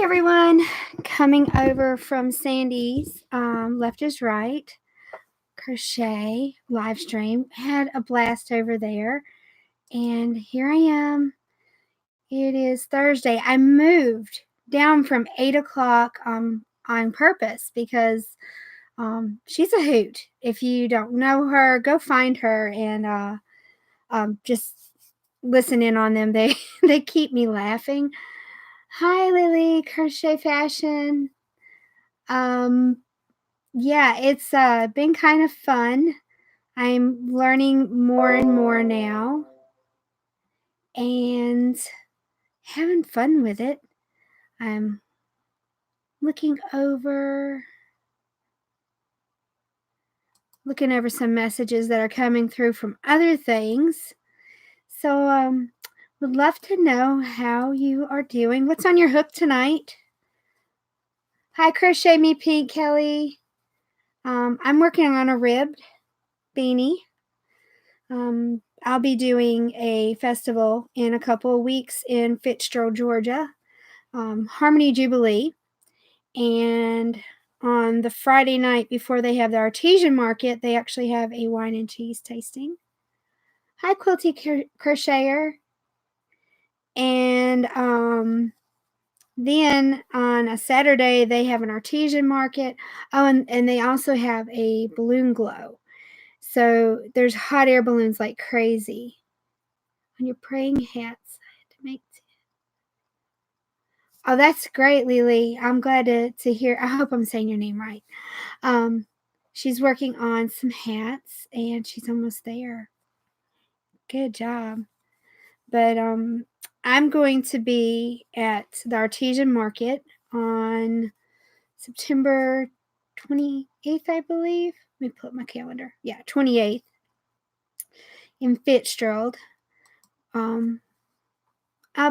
everyone, coming over from Sandy's Left is Right crochet live stream. Had a blast over there, and here I am. It is Thursday. I moved down from 8 o'clock on purpose because she's a hoot. If you don't know her, go find her and just listen in on them. They keep me laughing. Hi, Lily, Crochet Fashion. Yeah, it's been kind of fun. I'm learning more and more now and having fun with it. I'm looking over some messages that are coming through from other things. So would love to know how you are doing. What's on your hook tonight? Hi, Crochet Me Pink, Kelly. I'm working on a ribbed beanie. I'll be doing a festival in a couple of weeks in Fitzgerald, Georgia, Harmony Jubilee. And on the Friday night before they have the artesian market, they actually have a wine and cheese tasting. Hi, Quilty Crocheter. And then on a Saturday, they have an artesian market. Oh, and they also have a balloon glow. So there's hot air balloons like crazy. On your praying hats, I had to make 10. Oh, that's great, Lily. I'm glad to hear. I hope I'm saying your name right. She's working on some hats, and she's almost there. Good job. But I'm going to be at the artesian market on September 28th, I believe. Let me pull up my calendar. Yeah, 28th in Fitzgerald. I'll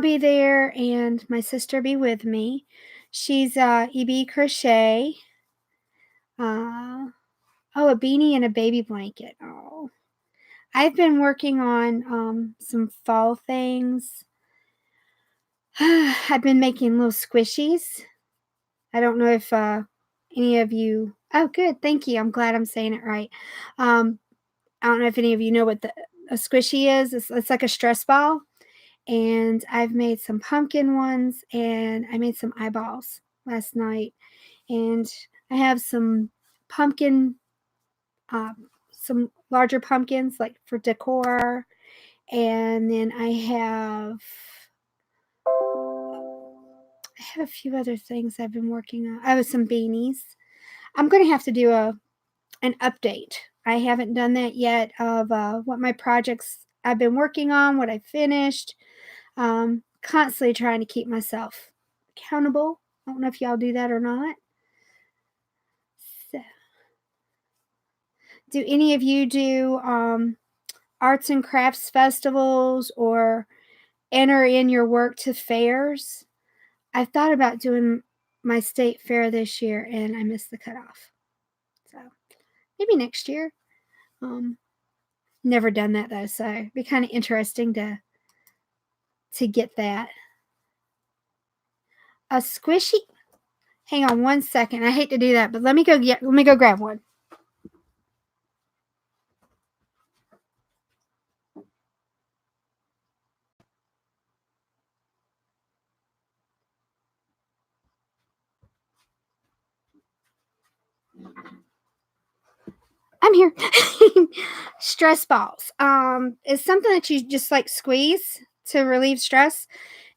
be there, and my sister be with me. She's EB Crochet. A beanie and a baby blanket. Oh, I've been working on some fall things. I've been making little squishies. I don't know if any of you. Oh, good. Thank you. I'm glad I'm saying it right. I don't know if any of you know what a squishy is. It's like a stress ball. And I've made some pumpkin ones, and I made some eyeballs last night. And I have some pumpkin, some larger pumpkins like for decor. And then I have a few other things I've been working on. I have some beanies. I'm going to have to do an update. I haven't done that yet of what my projects I've been working on, what I finished. Constantly trying to keep myself accountable. I don't know if y'all do that or not. So, do any of you do arts and crafts festivals or enter in your work to fairs? I thought about doing my state fair this year, and I missed the cutoff. So maybe next year. Never done that though, so it'd be kind of interesting to get that. A squishy. Hang on one second. I hate to do that, but let me go grab one. I'm here. Stress balls. It's something that you just like squeeze to relieve stress,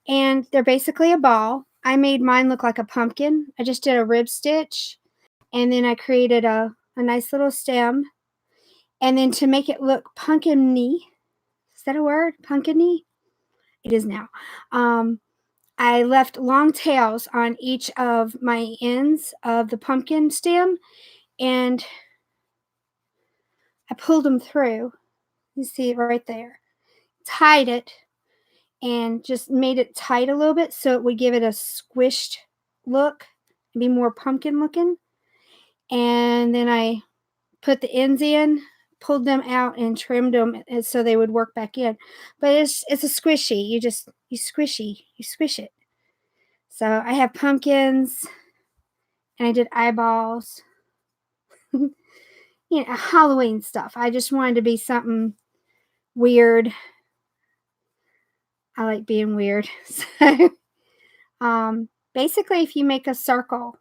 and they're basically a ball. I made mine look like a pumpkin. I just did a rib stitch, and then I created a nice little stem. And then to make it look pumpkin-y, is that a word? Pumpkin-y? It is now. I left long tails on each of my ends of the pumpkin stem, and I pulled them through. You see it right there. Tied it and just made it tight a little bit so it would give it a squished look and be more pumpkin looking. And then I put the ends in, pulled them out, and trimmed them so they would work back in. But it's a squishy. You squish it. So I have pumpkins, and I did eyeballs. Halloween stuff. I just wanted to be something weird. I like being weird. So basically, if you make a circle,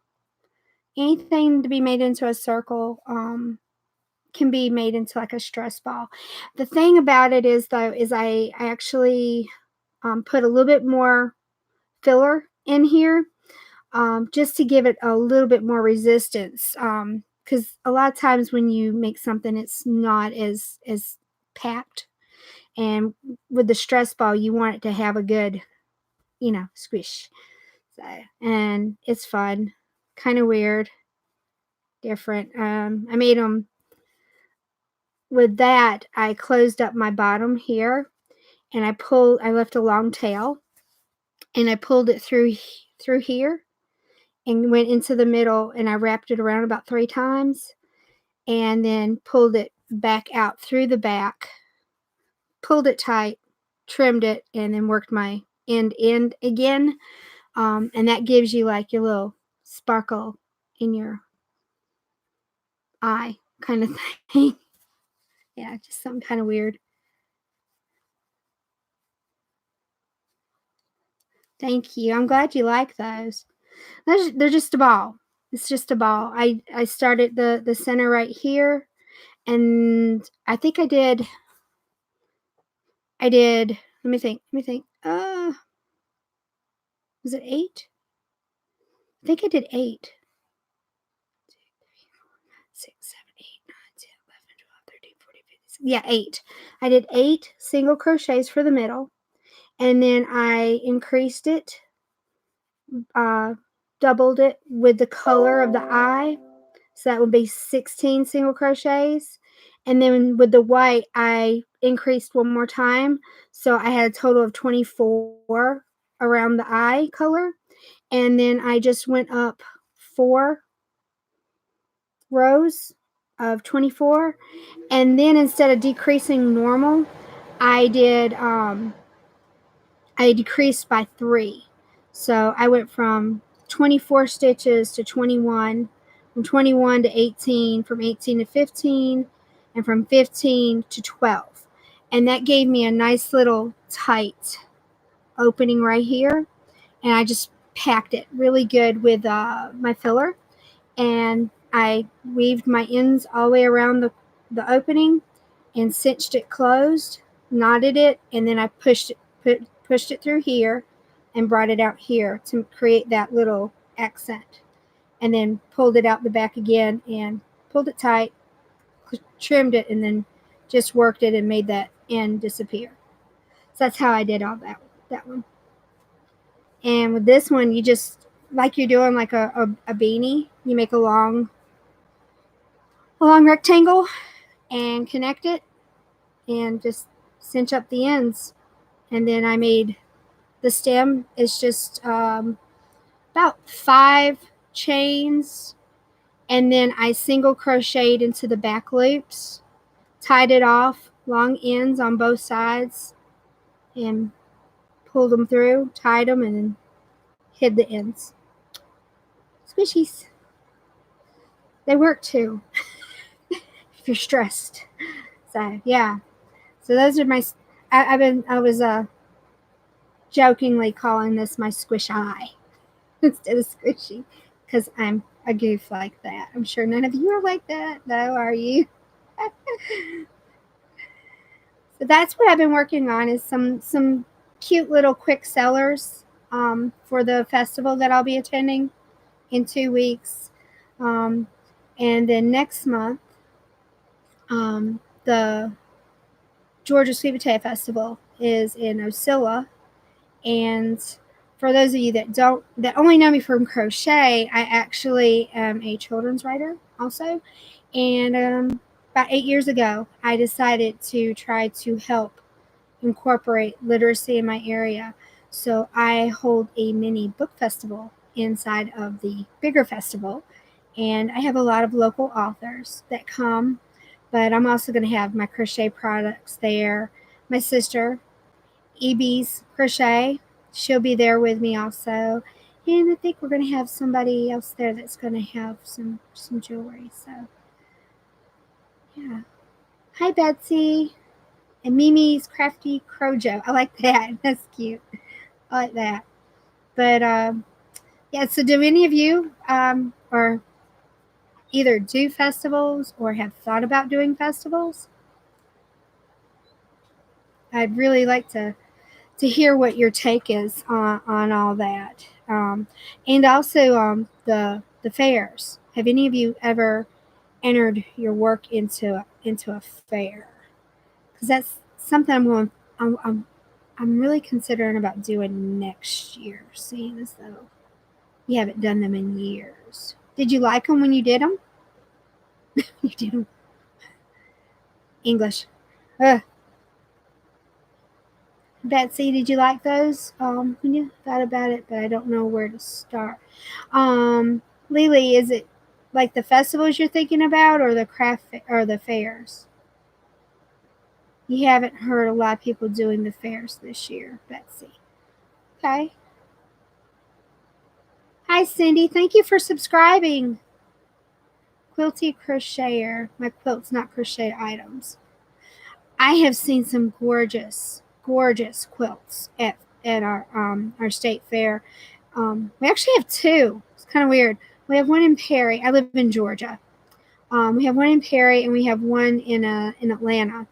anything to be made into a circle can be made into like a stress ball. The thing about it is, though, is I actually put a little bit more filler in here, just to give it a little bit more resistance. Because a lot of times when you make something, it's not as packed, and with the stress ball, you want it to have a good, squish. So, and it's fun, kind of weird, different. I made them with that. I closed up my bottom here, and I left a long tail, and I pulled it through here and went into the middle, and I wrapped it around about 3 times, and then pulled it back out through the back, pulled it tight, trimmed it, and then worked my end again. And that gives you like your little sparkle in your eye kind of thing. Yeah, just something kind of weird. Thank you. I'm glad you like those. They're just a ball. It's just a ball. I started the center right here, and I think I did. Let me think. Was it 8? I think I did 8. 6, 7, 8, 9, 10, 11, 12, 13, 14, 15. Yeah, 8. I did 8 single crochets for the middle, and then I increased it, uh, doubled it with the color of the eye. So that would be 16 single crochets. And then with the white, I increased one more time. So I had a total of 24 around the eye color. And then I just went up 4 rows of 24. And then instead of decreasing normal, I did I decreased by 3. So I went from 24 stitches to 21, from 21 to 18, from 18 to 15, and from 15 to 12. And that gave me a nice little tight opening right here. And I just packed it really good with my filler. And I weaved my ends all the way around the opening and cinched it closed, knotted it, and then I pushed it through here and brought it out here to create that little accent. And then pulled it out the back again and pulled it tight, trimmed it, and then just worked it and made that end disappear. So that's how I did all that one. And with this one, you just, like you're doing like a beanie, you make a long rectangle and connect it and just cinch up the ends. And then I made the stem is just about 5 chains, and then I single crocheted into the back loops, tied it off, long ends on both sides, and pulled them through, tied them, and then hid the ends. Squishies. They work too if you're stressed. So yeah. So those are my. I was jokingly calling this my squish eye instead of squishy, because I'm a goof like that. I'm sure none of you are like that, though, are you? So that's what I've been working on, is some cute little quick sellers for the festival that I'll be attending in 2 weeks. And then next month, the Georgia Sweet Potato Festival is in Ocilla. And for those of you that only know me from crochet, I actually am a children's writer also. And about 8 years ago, I decided to try to help incorporate literacy in my area. So I hold a mini book festival inside of the bigger festival. And I have a lot of local authors that come, but I'm also going to have my crochet products there. My sister, EB's Crochet, she'll be there with me also. And I think we're going to have somebody else there that's going to have some jewelry. So, yeah. Hi, Betsy. And Mimi's Crafty Crojo. I like that. That's cute. I like that. But, yeah, so do any of you or either do festivals or have thought about doing festivals? I'd really like to hear what your take is on all that. And also the fairs. Have any of you ever entered your work into a fair? Because that's something I'm really considering about doing next year, seeing as though you haven't done them in years. Did you like them when you did them? You did them. English. Ugh. Betsy, did you like those? When you thought about it, but I don't know where to start. Lily, is it like the festivals you're thinking about, or the or the fairs? You haven't heard a lot of people doing the fairs this year, Betsy. Okay. Hi, Cindy. Thank you for subscribing. Quilty Crocheter. My quilt's not crocheted items. I have seen some gorgeous, gorgeous quilts at our state fair. We actually have two. It's kind of weird. We have one in Perry. I live in Georgia. We have one in Perry and we have one in Atlanta,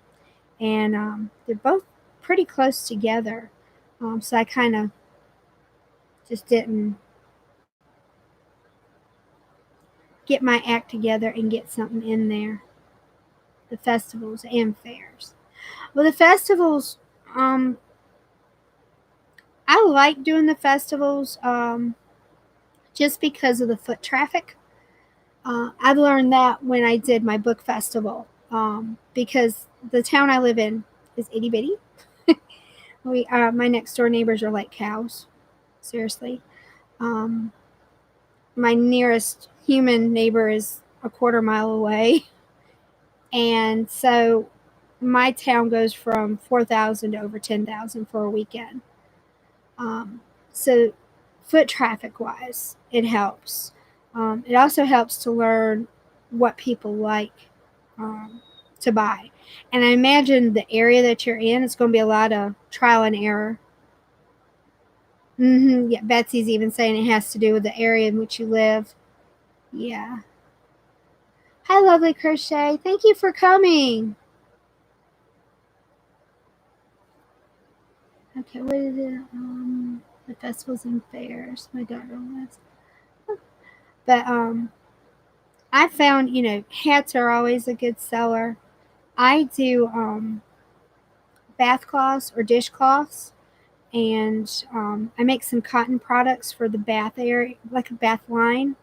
and they're both pretty close together. So I kind of just didn't get my act together and get something in there. The festivals and fairs. Well, the festivals, I like doing the festivals just because of the foot traffic. I've learned that when I did my book festival, because the town I live in is itty bitty. My next door neighbors are like cows, seriously. Um, my nearest human neighbor is a quarter mile away, and so my town goes from 4,000 to over 10,000 for a weekend. So foot traffic wise, it helps. It also helps to learn what people like to buy. And I imagine the area that you're in, it's going to be a lot of trial and error. Yeah, Betsy's even saying it has to do with the area in which you live. Yeah. Hi, Lovely Crochet. Thank you for coming. Okay, what is it? The festivals and fairs. My daughter was. But I found, hats are always a good seller. I do bath cloths or dishcloths, and I make some cotton products for the bath area, like a bath line.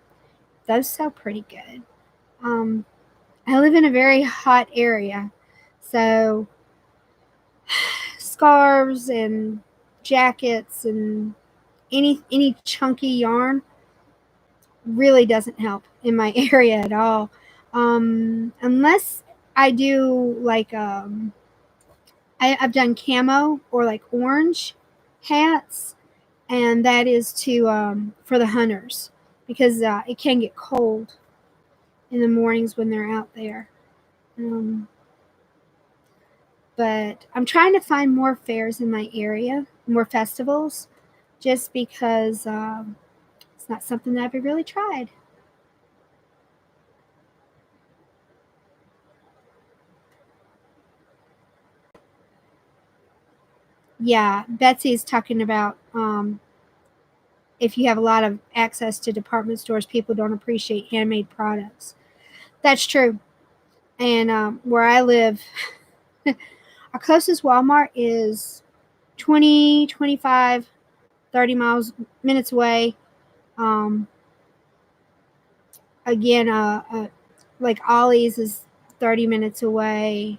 Those sell pretty good. I live in a very hot area, so scarves and jackets and any chunky yarn really doesn't help in my area at all. Unless I do like I've done camo or like orange hats, and that is to for the hunters, because it can get cold in the mornings when they're out there. But I'm trying to find more fairs in my area, more festivals, just because it's not something that I've really tried. Yeah, Betsy's talking about if you have a lot of access to department stores, people don't appreciate handmade products. That's true. And where I live, our closest Walmart is 20, 25, 30 minutes away. Again, like Ollie's is 30 minutes away.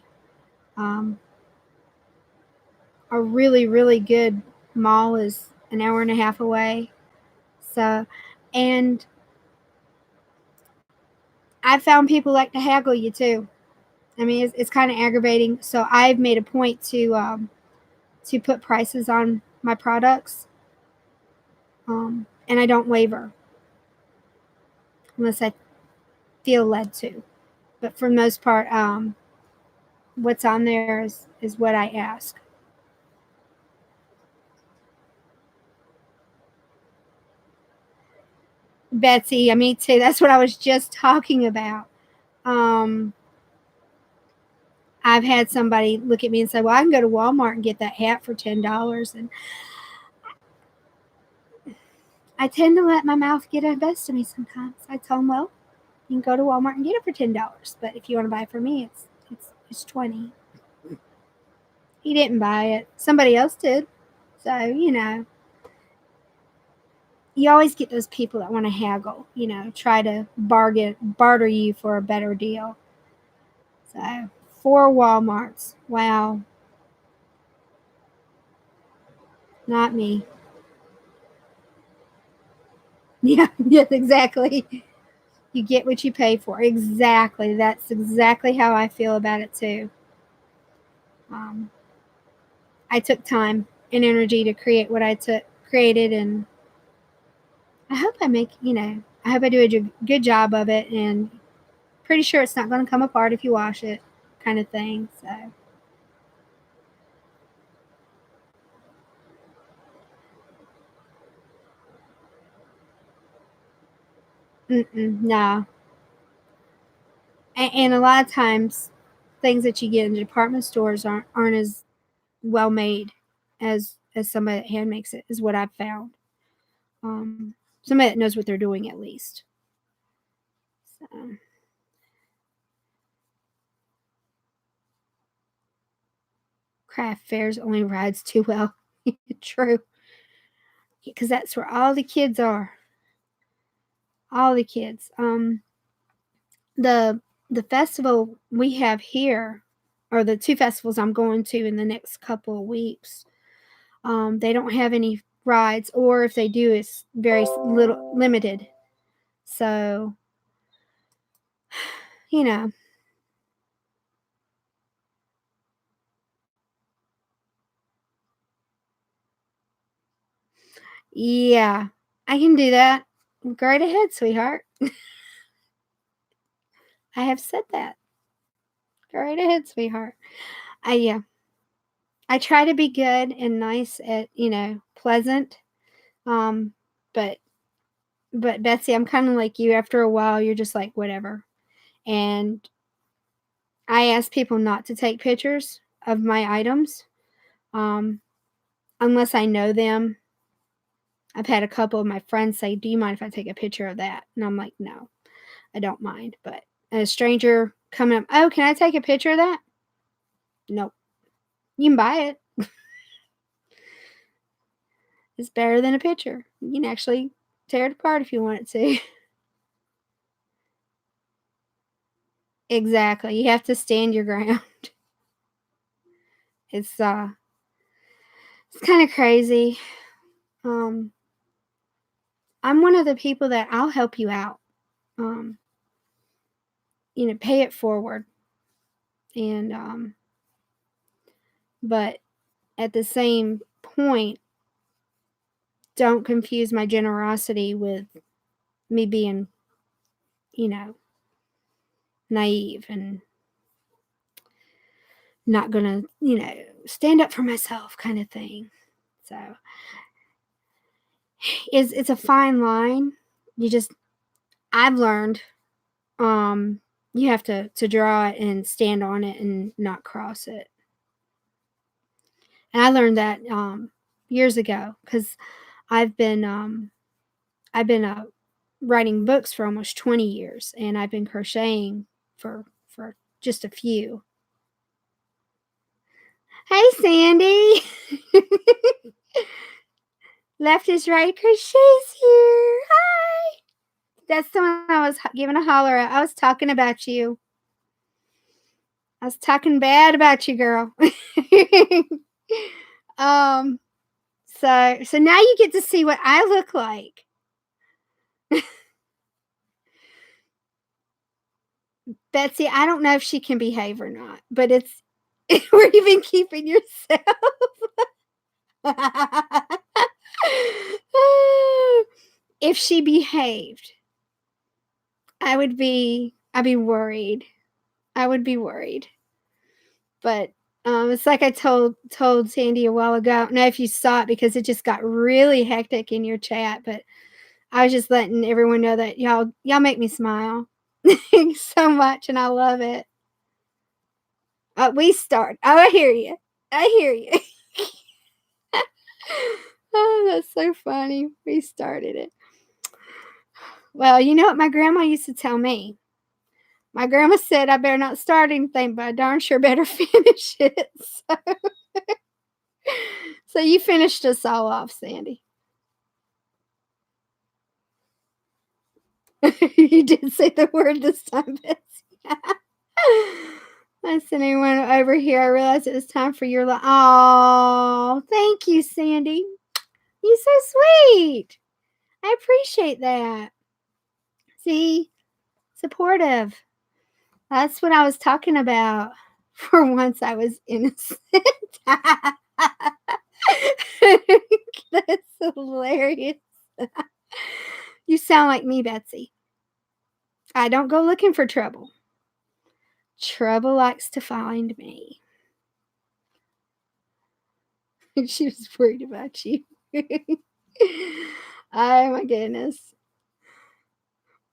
A really, really good mall is an hour and a half away. So, and I found people like to haggle you too. I mean, it's kind of aggravating. So I've made a point to put prices on my products. and I don't waver unless I feel led to. But for the most part, what's on there is what I ask. Betsy, me too. That's what I was just talking about. Um, I've had somebody look at me and say, "Well, I can go to Walmart and get that hat for $10," and I tend to let my mouth get the best of me sometimes. I tell them, "Well, you can go to Walmart and get it for $10, but if you want to buy it for me, it's 20." He didn't buy it. Somebody else did. So, you always get those people that want to haggle, try to barter you for a better deal. So, 4 Walmarts. Wow. Not me. Yeah, yes, exactly. You get what you pay for. Exactly. That's exactly how I feel about it too. Um, I took time and energy to create what I created, and I hope I hope I do a good job of it, and pretty sure it's not going to come apart if you wash it, kind of thing. So, no. And a lot of times, things that you get in department stores aren't as well made as somebody that hand makes it. Is what I've found. Somebody that knows what they're doing at least. So. Craft fairs only rides too well. True. Because that's where all the kids are. All the kids. The festival we have here, or the 2 festivals I'm going to in the next couple of weeks, they don't have any rides, or if they do, it's very little limited. So, you know, yeah, I can do that. Go right ahead, sweetheart. I have said that. Go right ahead, sweetheart. Yeah, I try to be good and nice at, pleasant. Um, but Betsy, I'm kind of like you. After a while, you're just like whatever. And I ask people not to take pictures of my items, um, unless I know them. I've had a couple of my friends say, "Do you mind if I take a picture of that?" And I'm like, "No, I don't mind." But a stranger coming up, "Oh, can I take a picture of that?" Nope. You can buy it. It's better than a picture. You can actually tear it apart if you want it to. Exactly. You have to stand your ground. It's it's kind of crazy. Um I'm one of the people that I'll help you out. Um pay it forward, and but at the same point, don't confuse my generosity with me being, you know, naive and not gonna, stand up for myself kind of thing. So it's a fine line. You just I've learned you have to draw it and stand on it and not cross it. And I learned that years ago, because I've been I've been writing books for almost 20 years, and I've been crocheting for just a few. Hey, Sandy. Left is right. Crochet's here. Hi. That's the one I was giving a holler at. I was talking about you. I was talking bad about you, girl. um. So now you get to see what I look like. Betsy, I don't know if she can behave or not, but it's we're even keeping yourself. if she behaved, I'd be worried. I would be worried. But it's like I told Sandy a while ago. I don't know if you saw it because it just got really hectic in your chat, but I was just letting everyone know that y'all make me smile so much, and I love it. We start. Oh, I hear you. I hear you. Oh, that's so funny. We started it. Well, you know what my grandma used to tell me? My grandma said I better not start anything, but I darn sure better finish it. So you finished us all off, Sandy. You did say the word this time, Betsy. I sent anyone over here. I realized it was time for your oh, thank you, Sandy. You're so sweet. I appreciate that. See? Supportive. That's what I was talking about. For once I was innocent. That's hilarious. You sound like me, Betsy. I don't go looking for trouble. Trouble likes to find me. She was worried about you. Oh my goodness.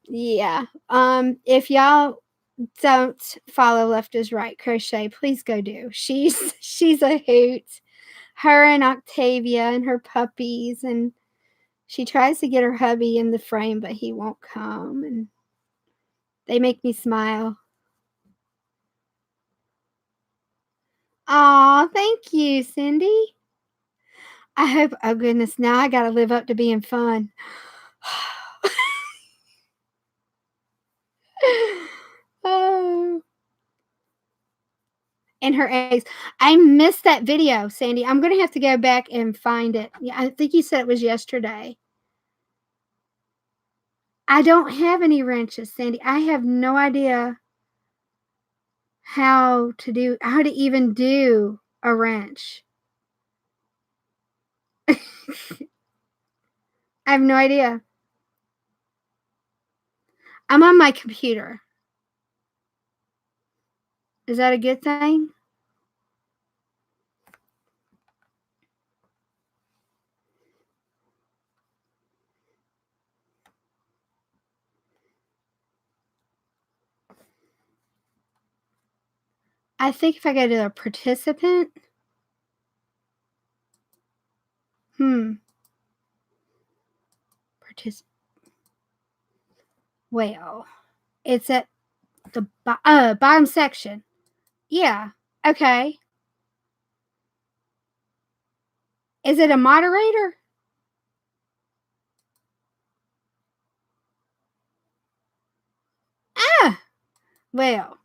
Yeah. If y'all don't follow Left is Right Crochet, please go do. She's a hoot. Her and Octavia and her puppies, and she tries to get her hubby in the frame, but he won't come, and they make me smile. Aw, thank you, Cindy. I hope, oh goodness, now I gotta live up to being fun. Oh. And her eggs. I missed that video, Sandy. I'm gonna have to go back and find it. Yeah, I think you said it was yesterday. I don't have any wrenches, Sandy. I have no idea how to even do a wrench. I have no idea. I'm on my computer. Is that a good thing? I think if I go to a participant. Well, it's at the bottom section. Yeah. Okay. Is it a moderator? Ah. Well,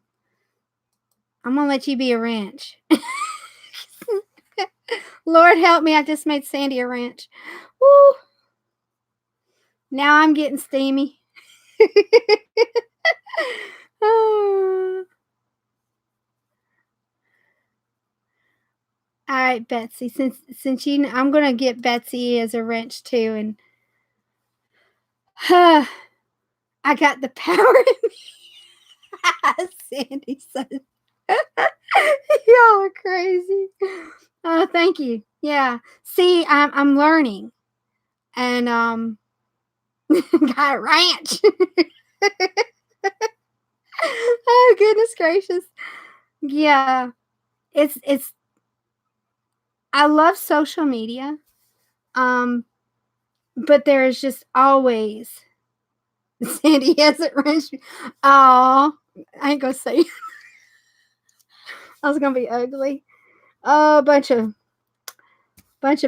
I'm gonna let you be a wrench. Lord help me, I just made Sandy a wrench. Woo. Now I'm getting steamy. Oh. All right, Betsy. Since you, I'm gonna get Betsy as a wrench too, and I got the power in me. Sandy said, "Y'all are crazy." Oh, thank you. Yeah. See, I'm learning, and got a ranch. Oh goodness gracious. Yeah. It's I love social media. But there is just always Sandy hasn't wrenched me. Oh, I ain't gonna say I was gonna be ugly. Oh, bunch of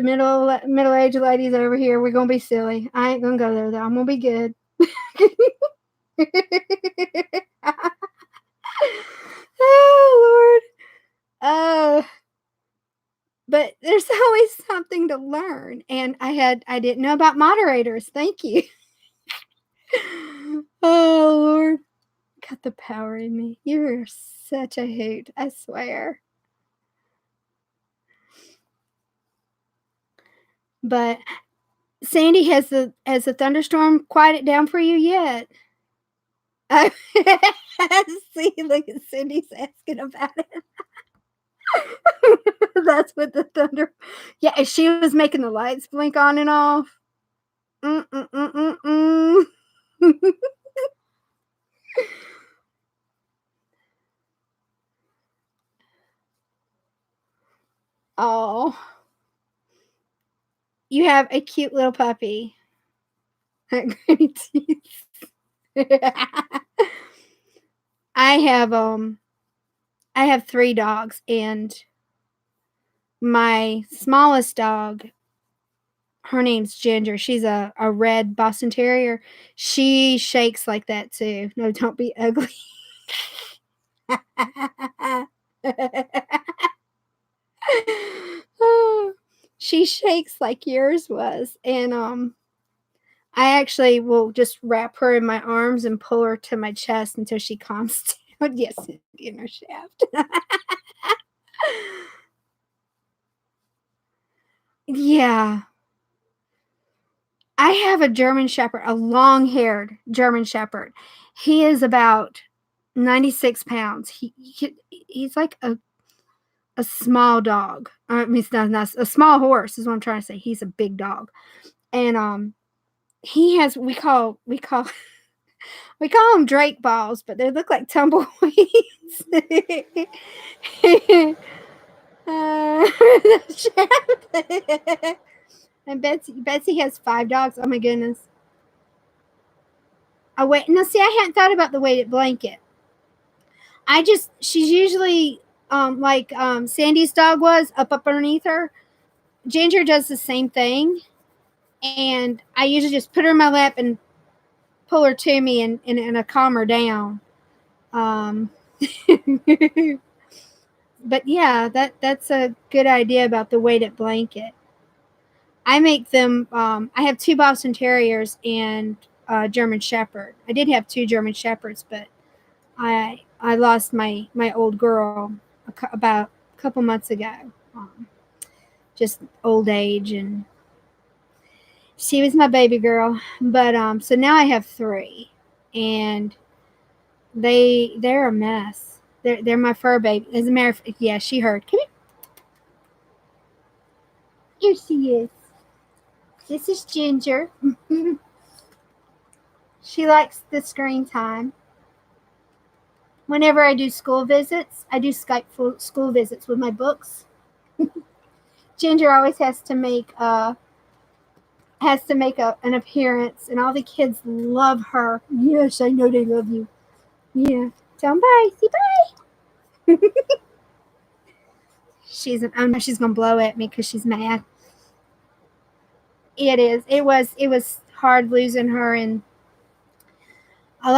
middle-aged ladies over here. We're gonna be silly. I ain't gonna go there though. I'm gonna be good. Oh Lord. But there's always something to learn, and I didn't know about moderators. Thank you. Oh Lord. Got the power in me. You're such a hoot, I swear. But Sandy, has the thunderstorm quieted down for you yet? Oh, see, look at Cindy's asking about it. That's what the thunder. Yeah, and she was making the lights blink on and off. Mm, mm, mm, mm, mm. Oh, you have a cute little puppy. Great teeth. I have I have 3 dogs, and my smallest dog, her name's Ginger. She's a red Boston Terrier. She shakes like that too. No, don't be ugly. She shakes like yours was, and, I actually will just wrap her in my arms and pull her to my chest until she calms down. Yes, in her shaft. Yeah. I have a German Shepherd, a long-haired German Shepherd. He is about 96 pounds. He's like a small dog. I mean, it's not a small horse is what I'm trying to say. He's a big dog. And, he has we call we call them Drake balls, but they look like tumbleweeds. And Betsy has 5 dogs. Oh my goodness. Oh wait, no, see, I hadn't thought about the weighted blanket. She's usually like Sandy's dog was up underneath her. Ginger does the same thing, and I usually just put her in my lap and pull her to me and I calm her down. Um, but yeah, that's a good idea about the weighted blanket. I make them. I have 2 Boston Terriers and a German Shepherd. I did have 2 German Shepherds, but I lost my old girl about a couple months ago. Just old age, and she was my baby girl. But so now I have 3, and they're a mess. They're my fur baby. As a matter of fact, yeah, she heard. Come here. Here she is. This is Ginger. She likes the screen time. Whenever I do school visits, I do Skype school visits with my books. Ginger always has to make an appearance, and all the kids love her. Yes, I know they love you. Yeah, tell them bye. Say bye. Oh no, she's gonna blow at me because she's mad. It is. It was hard losing her, and I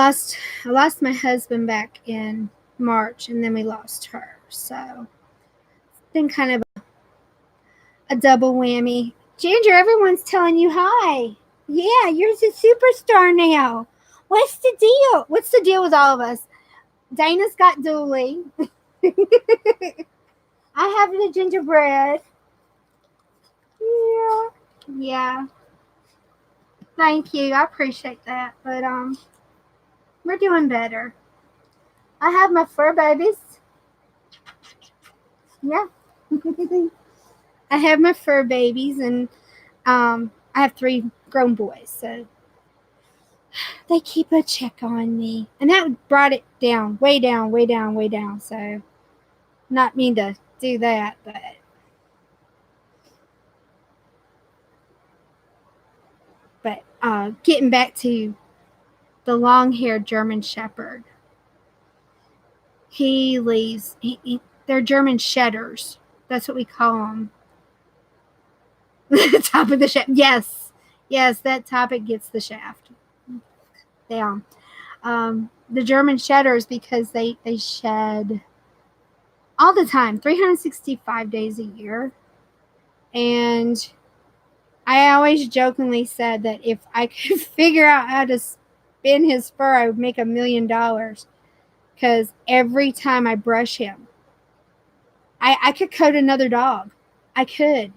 lost my husband back in March, and then we lost her. So it's been kind of a double whammy. Ginger, everyone's telling you hi. Yeah, you're a superstar now. What's the deal? What's the deal with all of us? Dana's got Dooley. I have the gingerbread. Yeah. Yeah. Thank you. I appreciate that. But we're doing better. I have my fur babies. Yeah. I have my fur babies, and I have 3 grown boys, so they keep a check on me. And that brought it down, way down, way down, way down. So not mean to do that, but getting back to the long-haired German Shepherd. He leaves. They're German shedders. That's what we call them. The top of the shaft. Yes, that topic gets the shaft down. The German shedders, because they shed all the time, 365 days a year. And I always jokingly said that if I could figure out how to spin his fur, I would make $1 million. Because every time I brush him, I could coat another dog. I could.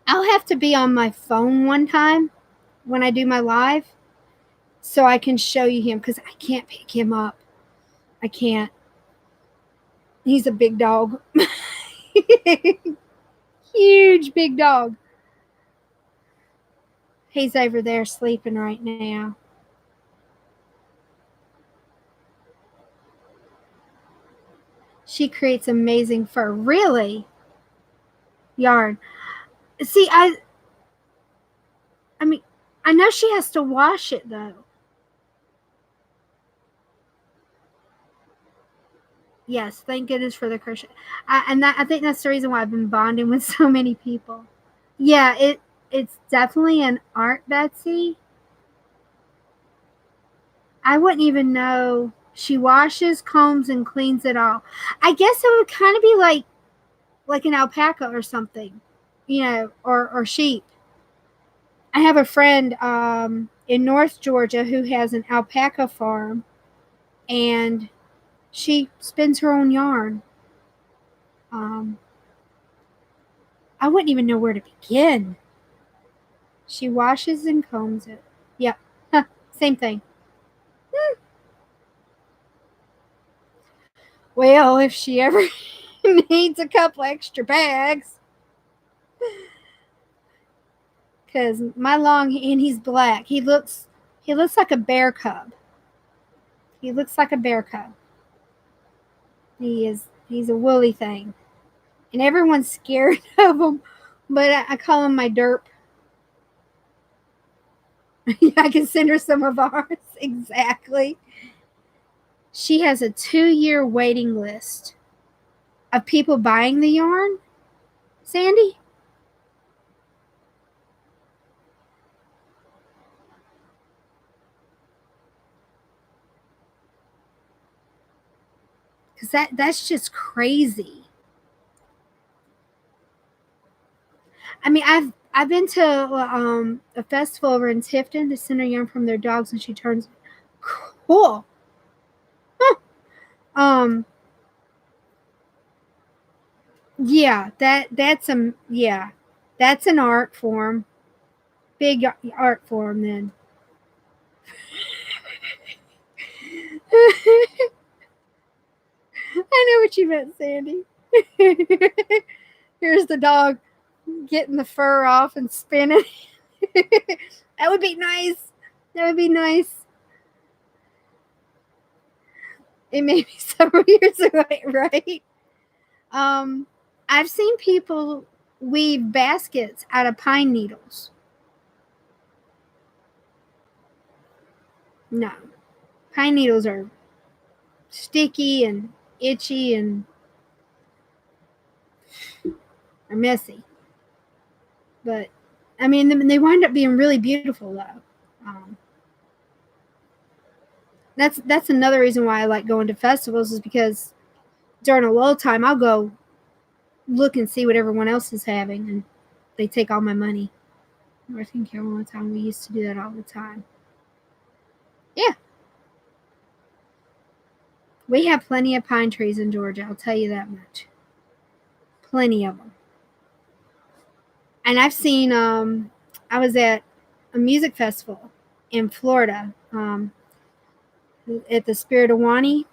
I'll have to be on my phone one time when I do my live so I can show you him because I can't pick him up. I can't. He's a big dog. Huge big dog. He's over there sleeping right now. She creates amazing fur. Really? Yarn. See, I mean, I know she has to wash it though. Yes, thank goodness for the crochet. I think that's the reason why I've been bonding with so many people. Yeah, it's definitely an art, Betsy. I wouldn't even know. She washes, combs, and cleans it all. I guess it would kind of be like an alpaca or something, or sheep. I have a friend in North Georgia who has an alpaca farm, and she spins her own yarn. I wouldn't even know where to begin. She washes and combs it. Yep. Huh, same thing. Well, if she ever needs a couple extra bags. Because my and he's black. He looks like a bear cub. He looks like a bear cub. He's a woolly thing. And everyone's scared of him. But I call him my derp. I can send her some of ours. Exactly. She has a 2-year waiting list of people buying the yarn. Sandy? Because that's just crazy. I mean, I've been to a festival over in Tifton to send her yarn from their dogs, and she turns cool. Huh. Yeah, that's an art form, big art form. Then I know what you meant, Sandy. Here's the dog getting the fur off and spinning. That would be nice. That would be nice. It may be several years away, right? I've seen people weave baskets out of pine needles. No. Pine needles are sticky and itchy and are messy. But, I mean, they wind up being really beautiful, though. That's another reason why I like going to festivals is because during a lull time, I'll go look and see what everyone else is having, and they take all my money. North Carolina time, we used to do that all the time. Yeah. We have plenty of pine trees in Georgia, I'll tell you that much. Plenty of them. And I've seen, I was at a music festival in Florida at the Spirit of Wani,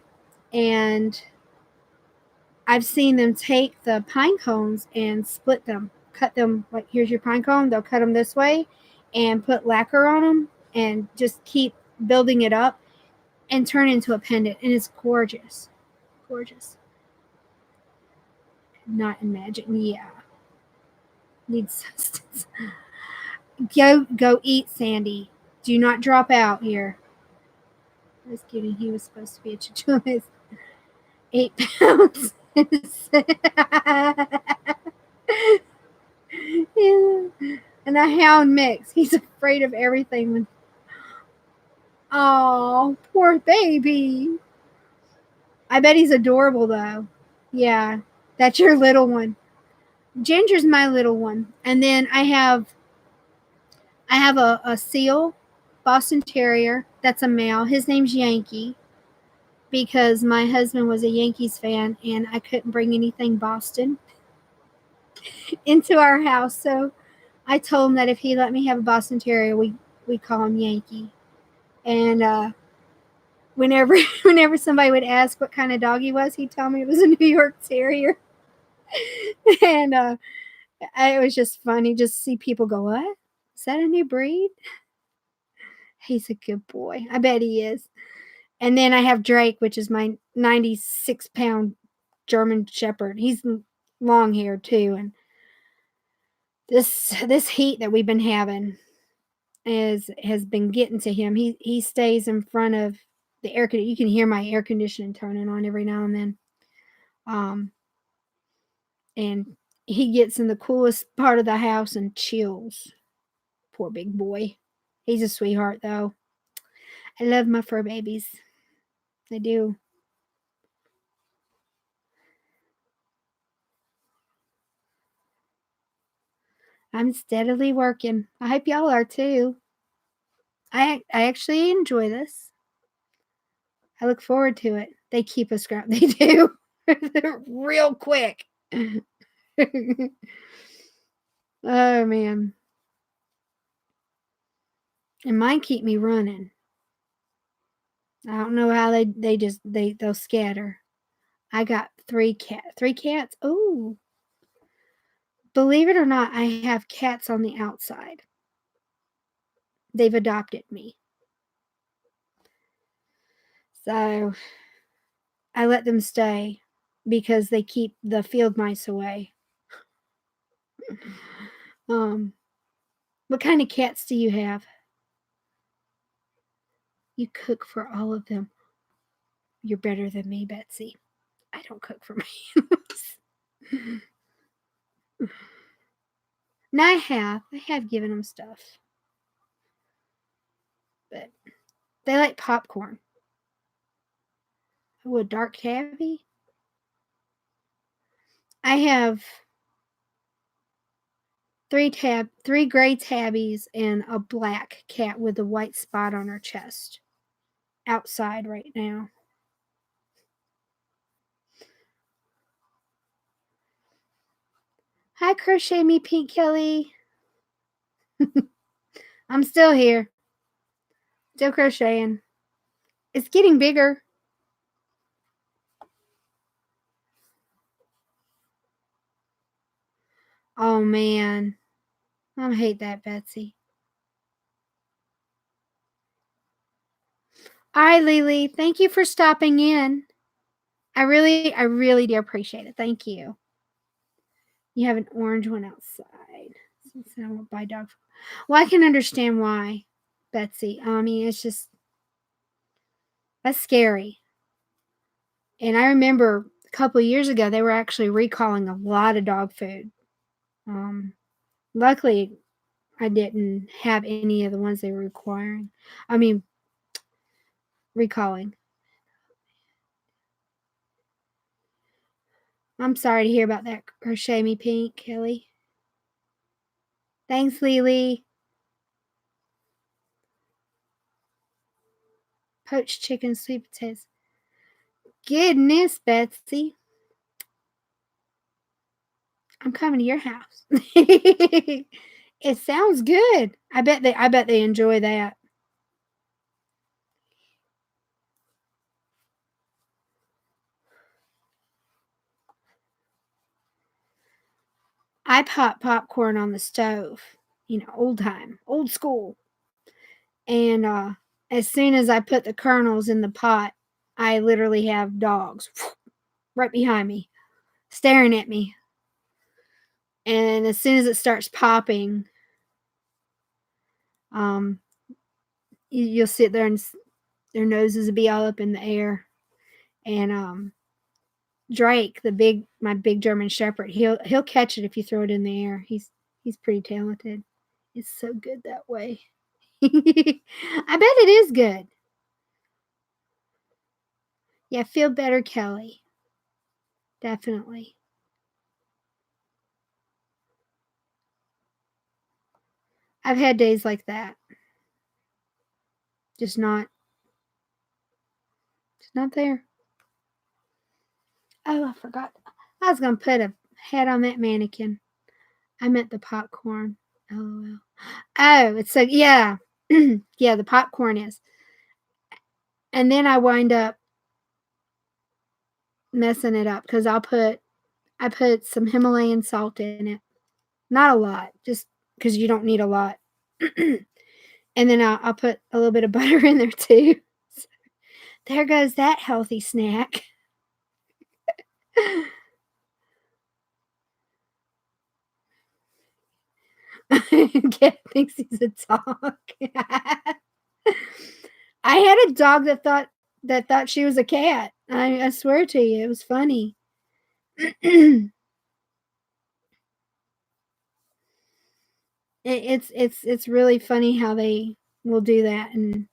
and I've seen them take the pine cones and split them, cut them, like here's your pine cone, they'll cut them this way and put lacquer on them and just keep building it up and turn it into a pendant, and it's gorgeous. Gorgeous. Not imagine. Yeah. Needs sustenance. Go eat, Sandy. Do not drop out here. I was kidding. He was supposed to be a chihuahua. 8 pounds. Yeah. And a hound mix. He's afraid of everything. Oh, poor baby. I bet he's adorable, though. Yeah, that's your little one. Ginger's my little one. And then I have a seal, Boston Terrier. That's a male. His name's Yankee because my husband was a Yankees fan and I couldn't bring anything Boston into our house. So I told him that if he let me have a Boston Terrier, we call him Yankee. And whenever whenever somebody would ask what kind of dog he was, he'd tell me it was a New York Terrier. And it was just funny just to see people go, "What? Is that a new breed?" He's a good boy. I bet he is. And then I have Drake, which is my 96-pound German Shepherd. He's long haired too, and this heat that we've been having has been getting to him. He stays in front of the air. You can hear my air conditioning turning on every now and then. And he gets in the coolest part of the house and chills. Poor big boy. He's a sweetheart though. I love my fur babies. I do. I'm steadily working. I hope y'all are too. I actually enjoy this. I look forward to it. They keep us grounded. They do. They're real quick. Oh man. And mine keep me running. I don't know how they'll scatter. I got three cats. Oh. Believe it or not, I have cats on the outside. They've adopted me. So I let them stay because they keep the field mice away. What kind of cats do you have? You cook for all of them. You're better than me, Betsy. I don't cook for my animals. Now I have given them stuff. But they like popcorn. Oh, a dark tabby? I have three gray tabbies and a black cat with a white spot on her chest. Outside right now. Hi, Crochet Me Pink Kelly. I'm still here. Still crocheting. It's getting bigger. Oh man. I hate that, Betsy. All right, Lily. Thank you for stopping in. I really do appreciate it. Thank you. You have an orange one outside. Since I won't buy dog food. Well, I can understand why, Betsy. I mean, it's just that's scary. And I remember a couple of years ago they were actually recalling a lot of dog food. Luckily, I didn't have any of the ones they were requiring. I mean, recalling. I'm sorry to hear about that, Crochet Me Pink, Kelly. Thanks, Lily. Poached chicken, sweet potatoes. Goodness, Betsy. I'm coming to your house. It sounds good. I bet they enjoy that. I pop popcorn on the stove, old time, old school. And as soon as I put the kernels in the pot, I literally have dogs right behind me, staring at me. And as soon as it starts popping, you'll sit there and their noses will be all up in the air. And Drake, my big German Shepherd, he'll catch it if you throw it in the air. He's pretty talented. It's so good that way. I bet it is good. Yeah, feel better, Kelly. Definitely. I've had days like that. Just not there. Oh, I forgot. I was gonna put a head on that mannequin. I meant the popcorn. Oh, wow. Oh, it's like yeah. Yeah, the popcorn is. And then I wind up messing it up because I put some Himalayan salt in it. Not a lot, just because you don't need a lot. And then I'll put a little bit of butter in there too. There goes that healthy snack. Cat thinks he's a dog. I had a dog that thought she was a cat. I swear to you, it was funny. It's really funny how they will do that. And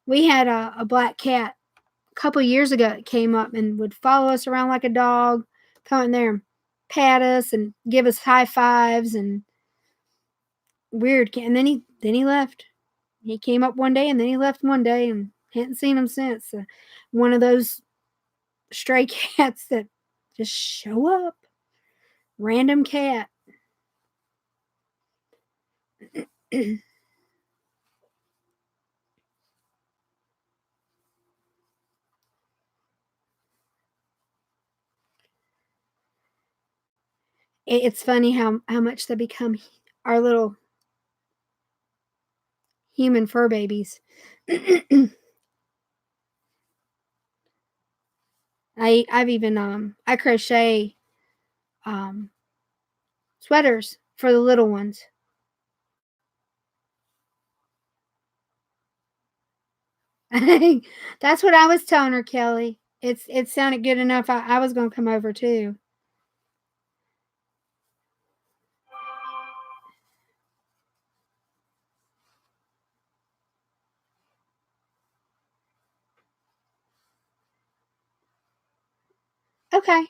we had a black cat a couple years ago. It came up and would follow us around like a dog, come in there and pat us and give us high fives and weird. And then he left. He came up one day and then he left one day and hadn't seen him since. One of those stray cats that just show up. Random cat. It's funny how much they become our little human fur babies. I've even I crochet um sweaters for the little ones. That's what I was telling her, Kelly. It sounded good enough. I was gonna come over too. Okay.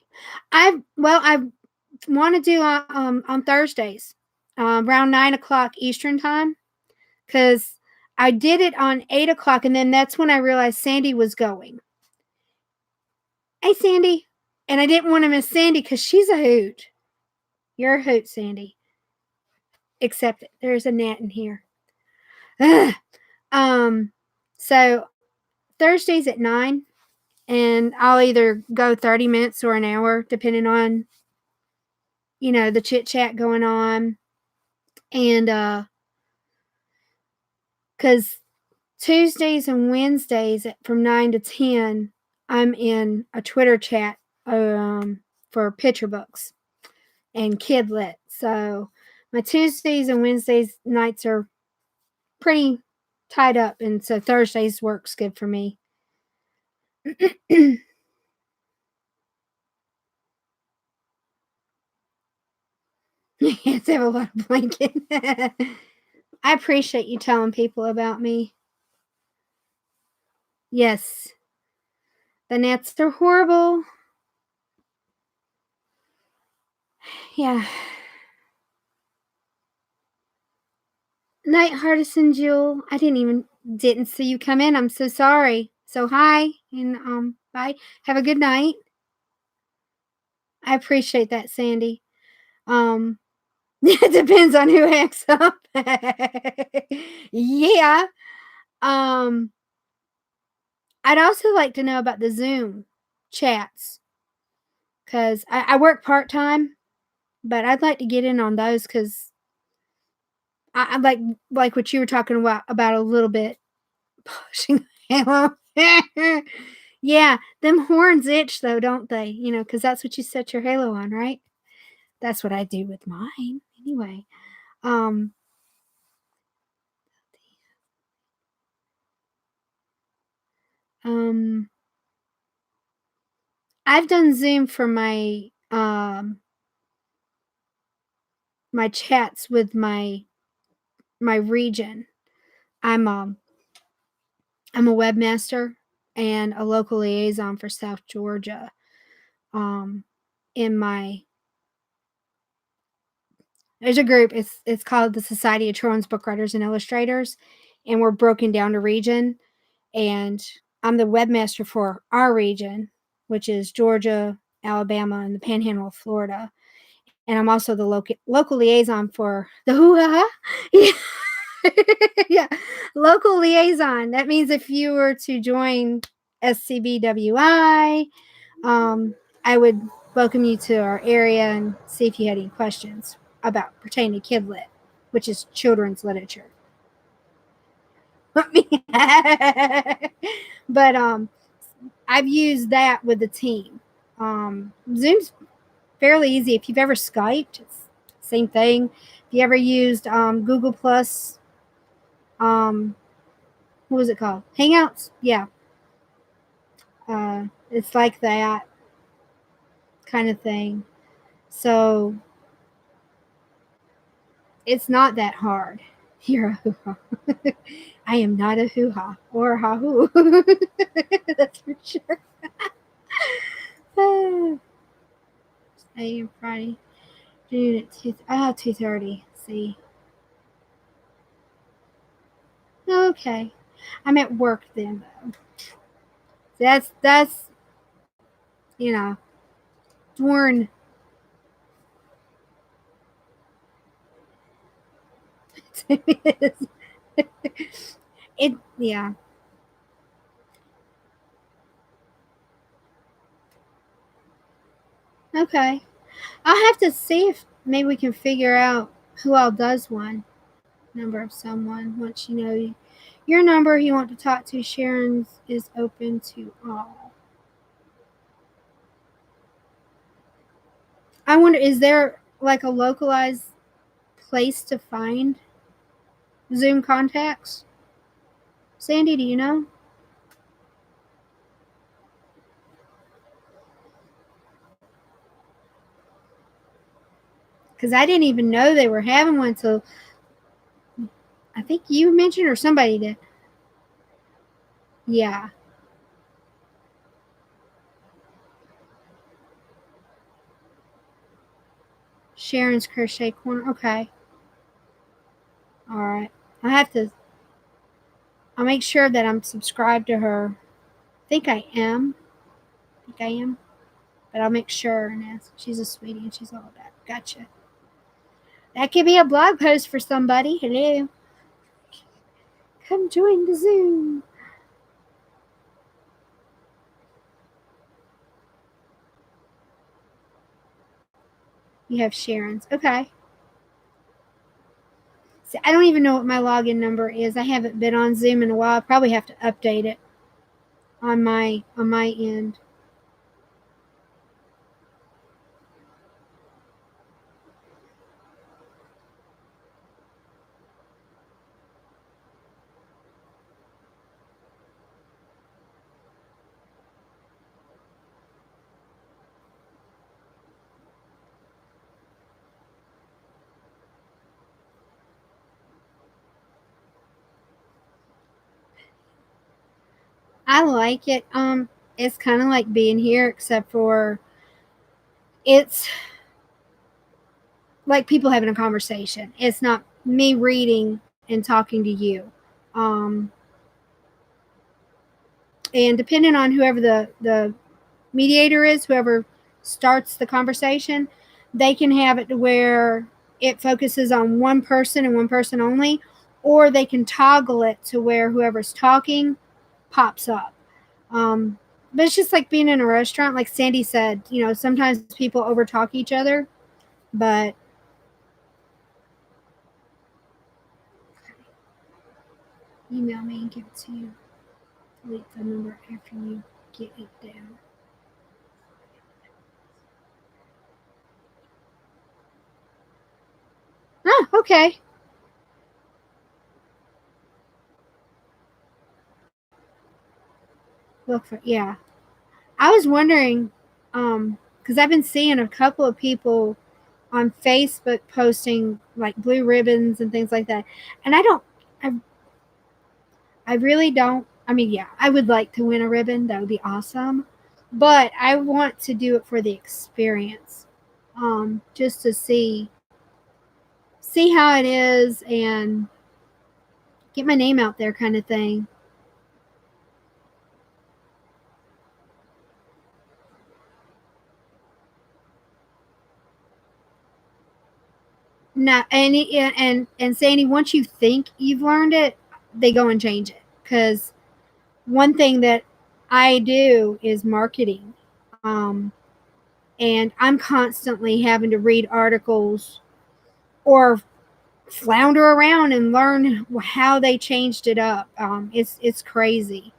I want to do on Thursdays, around 9 o'clock Eastern time, because I did it on 8 o'clock, and then that's when I realized Sandy was going. Hey, Sandy, and I didn't want to miss Sandy because she's a hoot. You're a hoot, Sandy. Except there's a gnat in here. Ugh. Um, so Thursdays at 9, and I'll either go 30 minutes or an hour, depending on the chit chat going on, and because Tuesdays and Wednesdays from 9 to 10, I'm in a Twitter chat for picture books and kidlit. So my Tuesdays and Wednesdays nights are pretty tied up, and so Thursdays works good for me. Yes, I have a lot of blanket. I appreciate you telling people about me. Yes, the gnats are horrible. Yeah. Night, Hardison Jewel. I didn't see you come in. I'm so sorry. So hi and bye. Have a good night. I appreciate that, Sandy. Um it depends on who acts up. Yeah. Um I'd also like to know about the Zoom chats because I work part time, but I'd like to get in on those because I like what you were talking about a little bit. Pushing Halo. Yeah, them horns itch though, don't they? Because that's what you set your halo on, right? That's what I do with mine. Anyway, um, um, I've done Zoom for my chats with my region. I'm um I'm a webmaster and a local liaison for South Georgia. Um, in my There's a group. It's called the Society of Children's Book Writers and Illustrators, and we're broken down to region. And I'm the webmaster for our region, which is Georgia, Alabama, and the Panhandle of Florida. And I'm also the local liaison for the hoo-ha. Yeah, local liaison. That means if you were to join SCBWI, I would welcome you to our area and see if you had any questions about pertaining to Kidlit, which is children's literature. But I've used that with the team. Zoom's fairly easy. If you've ever Skyped, it's same thing. If you ever used Google Plus, what was it called? Hangouts? Yeah. It's like that kind of thing. So it's not that hard. You're a hoo-ha. I am not a hoo-ha or a ha-hoo. That's for sure. AM Friday. June at 2:30. See. Okay. I'm at work then though. That's you know, Dwarn. It yeah. Okay. I'll have to see if maybe we can figure out who all does one. Number of someone. Once you know your number you want to talk to, Sharon's is open to all. I wonder, is there like a localized place to find Zoom contacts? Sandy, do you know? Because I didn't even know they were having one till I think you mentioned or somebody did. Yeah. Sharon's Crochet Corner. Okay. All right. I have to. I'll make sure that I'm subscribed to her. I think I am. But I'll make sure and ask. She's a sweetie and she's all about. Gotcha. That could be a blog post for somebody. Hello. Come join the Zoom. You have Sharon's. Okay. See, I don't even know what my login number is. I haven't been on Zoom in a while. I probably have to update it on my end. I like it. It's kind of like being here, except for it's like people having a conversation. It's not me reading and talking to you. Um, and depending on whoever the mediator is, whoever starts the conversation, they can have it to where it focuses on one person and one person only, or they can toggle it to where whoever's talking pops up. But it's just like being in a restaurant. Like Sandy said, sometimes people overtalk each other, but email me and give it to you. Delete the number after you get it down. Oh, okay. Look for yeah. I was wondering, because I've been seeing a couple of people on Facebook posting like blue ribbons and things like that, and I I really don't. I mean, yeah, I would like to win a ribbon. That would be awesome, but I want to do it for the experience, just to see how it is and get my name out there, kind of thing. No, and Sandy, once you think you've learned it, they go and change it. Because one thing that I do is marketing, and I'm constantly having to read articles or flounder around and learn how they changed it up. It's crazy.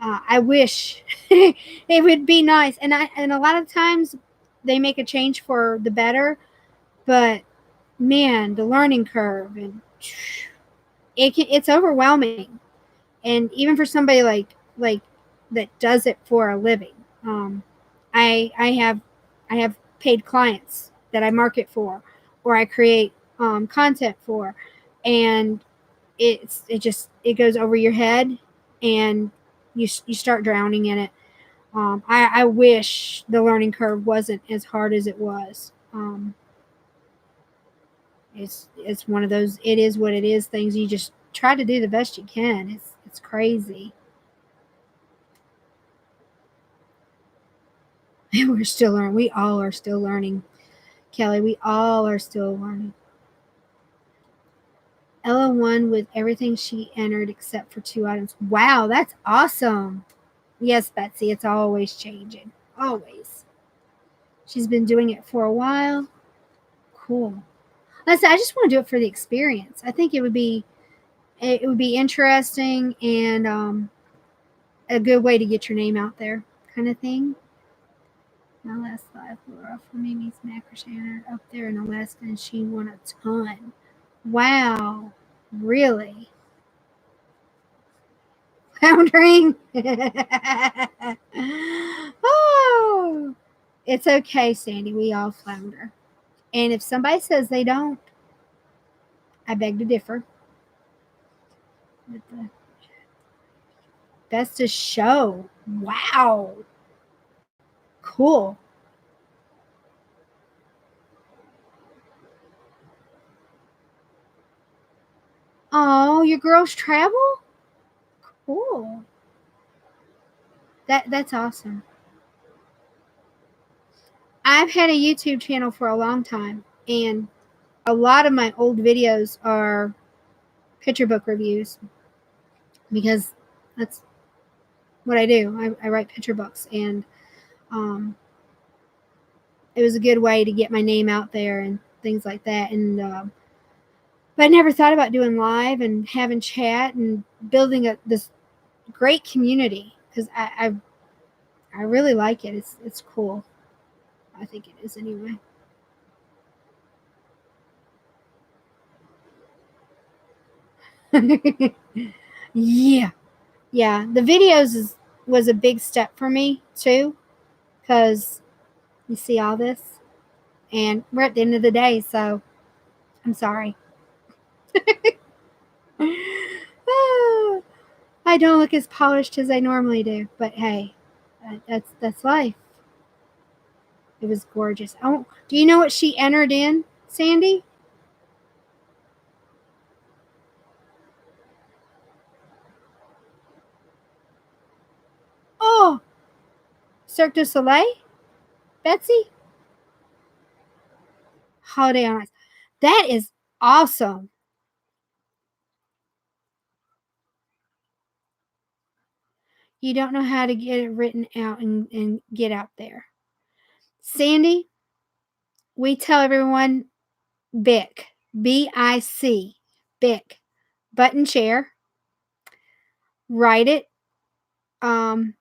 I wish it would be nice, and a lot of times they make a change for the better, but man, the learning curve and it's overwhelming, and even for somebody like that does it for a living. Um, I have paid clients that I market for, or I create content for, and it goes over your head, and you start drowning in it. I wish the learning curve wasn't as hard as it was. It's one of those it is what it is things. You just try to do the best you can. It's crazy. We're still learning. We all are still learning, Kelly. We all are still learning. Ella won with everything she entered except for 2 items. Wow, that's awesome. Yes, Betsy, it's always changing. Always. She's been doing it for a while. Cool. I said I just want to do it for the experience. I think it would be interesting and a good way to get your name out there, kind of thing. My last life, Laura from Mimi's Macroshanner up there in Alaska, and she won a ton. Wow, really? Floundering? Oh, it's okay, Sandy. We all flounder. And if somebody says they don't, I beg to differ. Best to show. Wow. Cool. Oh, your girls travel? Cool. That's awesome. I've had a YouTube channel for a long time, and a lot of my old videos are picture book reviews because that's what I do. I write picture books, and um, it was a good way to get my name out there and things like that. And but I never thought about doing live and having chat and building this great community because I really like it. It's cool. I think it is anyway. Yeah, yeah. The videos was a big step for me too, because you see all this, and we're at the end of the day, so I'm sorry. I don't look as polished as I normally do, but hey, that's life. It was gorgeous. Oh, do you know what she entered in, Sandy? Oh, Cirque du Soleil, Betsy, Holiday on Ice. That is awesome. You don't know how to get it written out and get out there. Sandy, we tell everyone BIC, BIC, BIC, button chair. Write it. Um,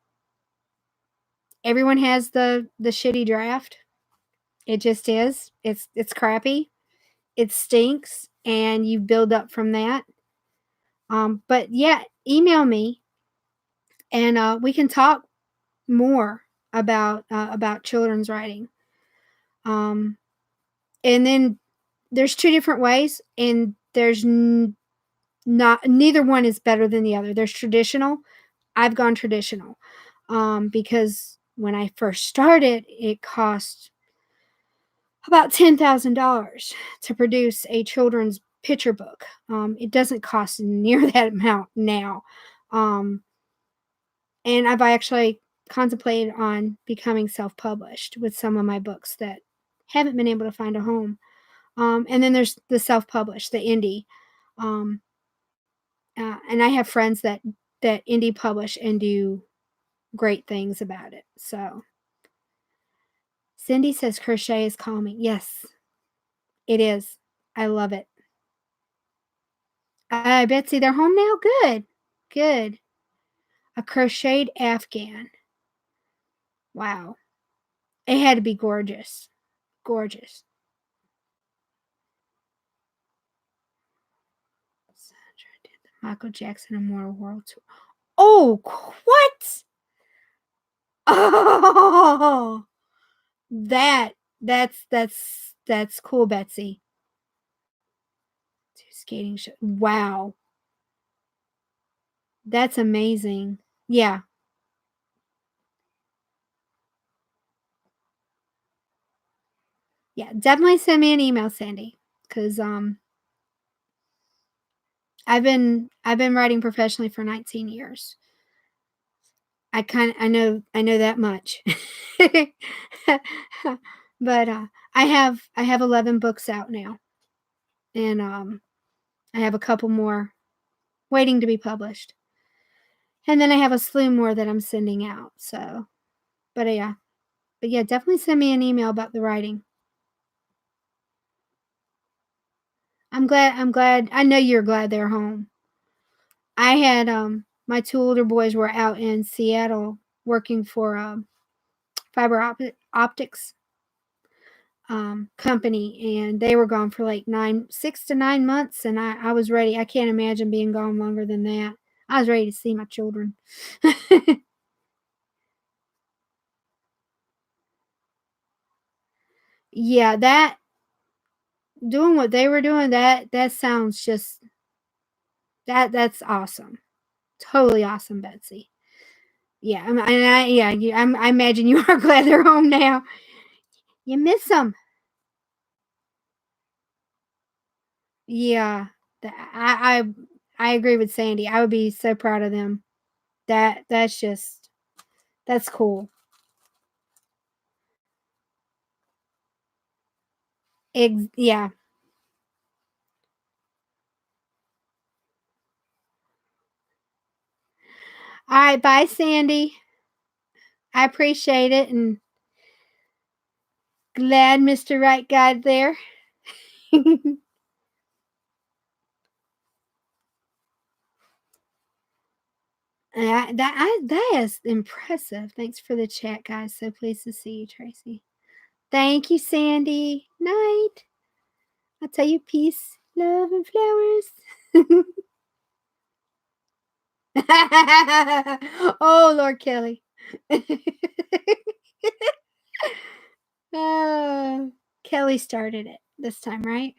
everyone has the shitty draft. It just is. It's crappy. It stinks, and you build up from that. But yeah, email me, and we can talk more about children's writing. And then there's two different ways, and there's not neither one is better than the other. There's traditional. I've gone traditional because when I first started, it cost about $10,000 to produce a children's picture book. It doesn't cost near that amount now. Um, and I've actually contemplated on becoming self published with some of my books that haven't been able to find a home. And then there's the self-published, the indie. Um, and I have friends that indie publish and do great things about it. So Cindy says crochet is calming. Yes, it is. I love it. Betsy, they're home now? Good. Good. A crocheted Afghan. Wow. It had to be gorgeous. Gorgeous. Sandra did the Michael Jackson Immortal World Tour. Oh, what? Oh, that's cool, Betsy. Two skating show. Wow. That's amazing. Yeah. Yeah, definitely send me an email, Sandy, cuz I've been writing professionally for 19 years. I know that much. But I have 11 books out now, and I have a couple more waiting to be published. And then I have a slew more that I'm sending out. So, yeah. But yeah, definitely send me an email about the writing. I'm glad I know you're glad they're home. I had my two older boys were out in Seattle working for optics company, and they were gone for like 6 to 9 months, and I was ready. I can't imagine being gone longer than that. I was ready to see my children. Yeah, that doing what they were doing, that sounds just that's awesome. Totally awesome, Betsy. Yeah, I imagine you are glad they're home now. You miss them. Yeah, I agree with Sandy. I would be so proud of them. That's cool. Yeah. All right, bye, Sandy. I appreciate it, and glad Mr. Right got there. That is impressive. Thanks for the chat, guys. So pleased to see you, Tracy. Thank you, Sandy. Night. I'll tell you peace, love, and flowers. Oh, Lord Kelly. Kelly started it this time, right?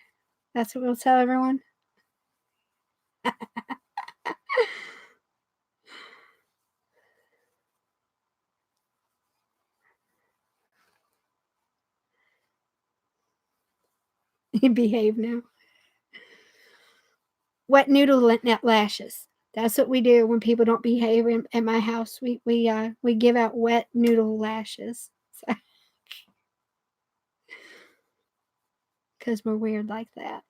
That's what we'll tell everyone. You behave now. Wet noodle net lashes. That's what we do when people don't behave at my house. We give out wet noodle lashes. So, because we're weird like that.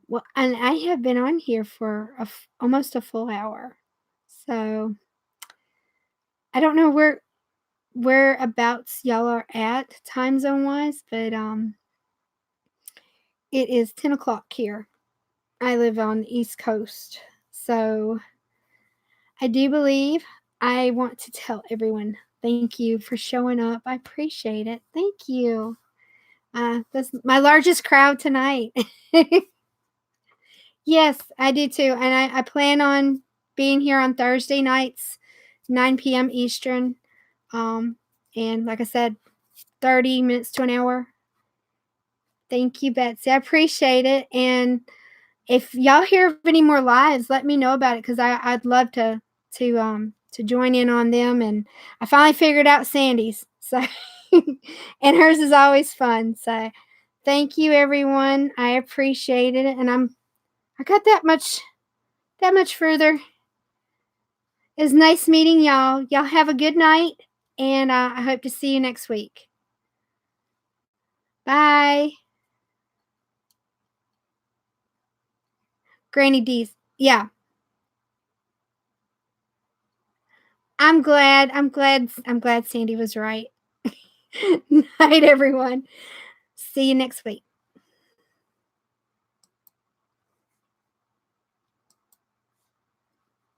Well, and I have been on here for almost a full hour. So I don't know whereabouts y'all are at time zone wise, but it is 10 o'clock here. I live on the East Coast. So I do believe I want to tell everyone thank you for showing up. I appreciate it. Thank you. That's my largest crowd tonight. Yes, I do too. And I plan on being here on Thursday nights, 9 p.m. Eastern. And like I said, 30 minutes to an hour. Thank you, Betsy. I appreciate it. And if y'all hear of any more lives, let me know about it because I'd love to join in on them. And I finally figured out Sandy's. So and hers is always fun. So thank you everyone. I appreciate it. And I got that much further. It was nice meeting y'all. Y'all have a good night, and I hope to see you next week. Bye. Granny D's. Yeah. I'm glad Sandy was right. Night, everyone. See you next week.